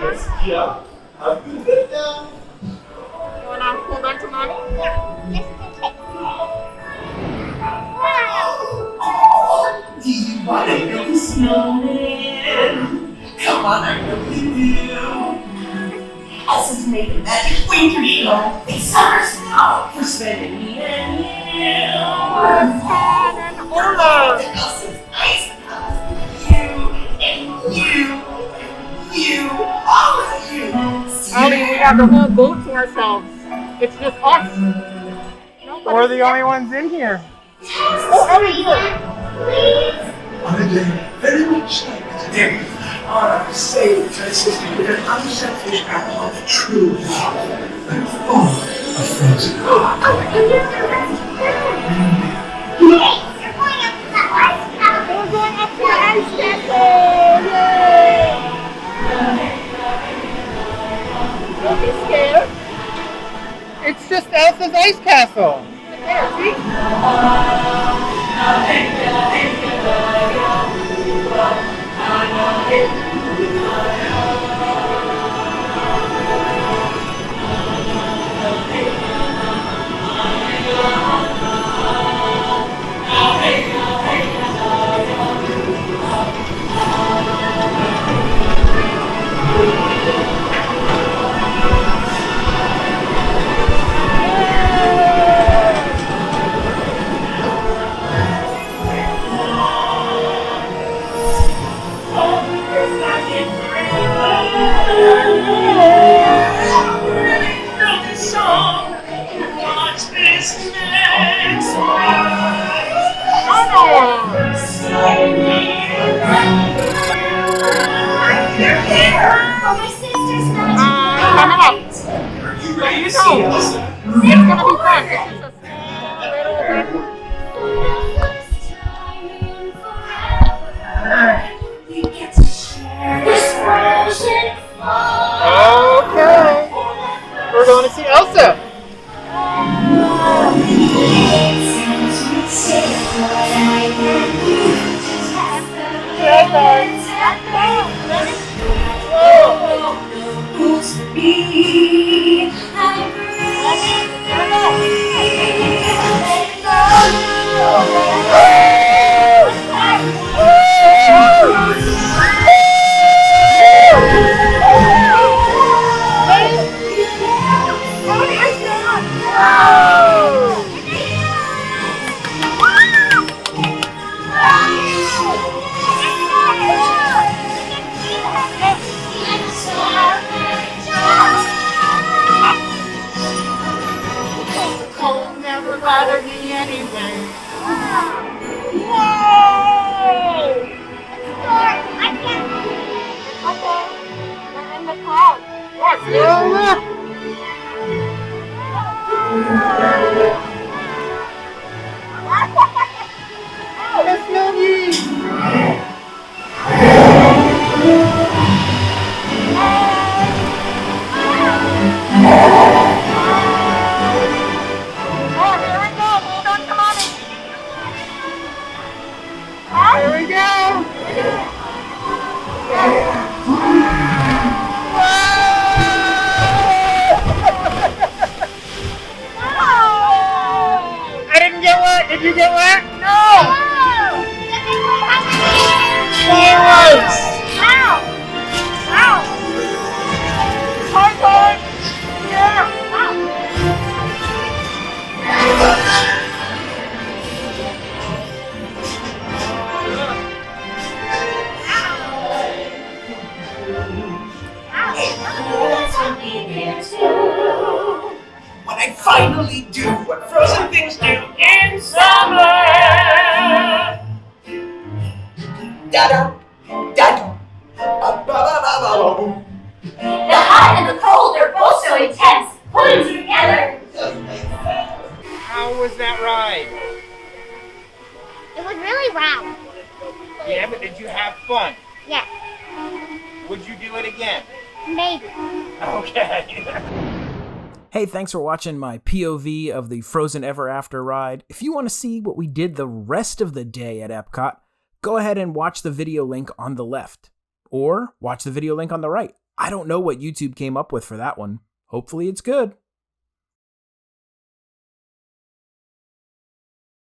Yeah. You wanna hold on to mommy? Yeah, just in case. Do you want to build a snowman? Come on, I know you do. Elsa's made a magic winter show. It's summer snow for Sven and me and you. Elsa's ice house. You and you and you, all of you. Ollie, we have the whole boat to ourselves. It's just us. We're the only ones in here. Oh, Ollie, here. On a day very much like today, on our same places with an unselfish act of true love and full of frozen heart. Hey, you're going up to the ice house. We're going up to the ice castle. Yay! Don't be scared. It's just Elsa's ice castle. There, see? My sister's not Coming up. Are you ready to see Elsa? It's gonna be fun. This is a small little bit. We get to share this frozen Okay. We're going to see Elsa. Cold never bothered me anyway. Whoa! I can't. Okay. We're in the cloud. Yes, Miss Yogi. Oh, here we go. Hold on to mommy. Here we go. I didn't get wet. Did you get wet? No. Fireworks. High five. Yeah. When I finally do what frozen things do in summer. Da-da, da-da, ba-ba-ba-ba-ba-boom. The hot and the cold are both so intense. Put them together. How was that ride? It was really round. Yeah, but did you have fun? Yes, Would you do it again? maybe. Okay. Hey, thanks for watching my POV of the Frozen Ever After ride. If you want to see what we did the rest of the day at Epcot, go ahead and watch the video link on the left, or watch the video link on the right. I don't know what YouTube came up with for that one. Hopefully it's good.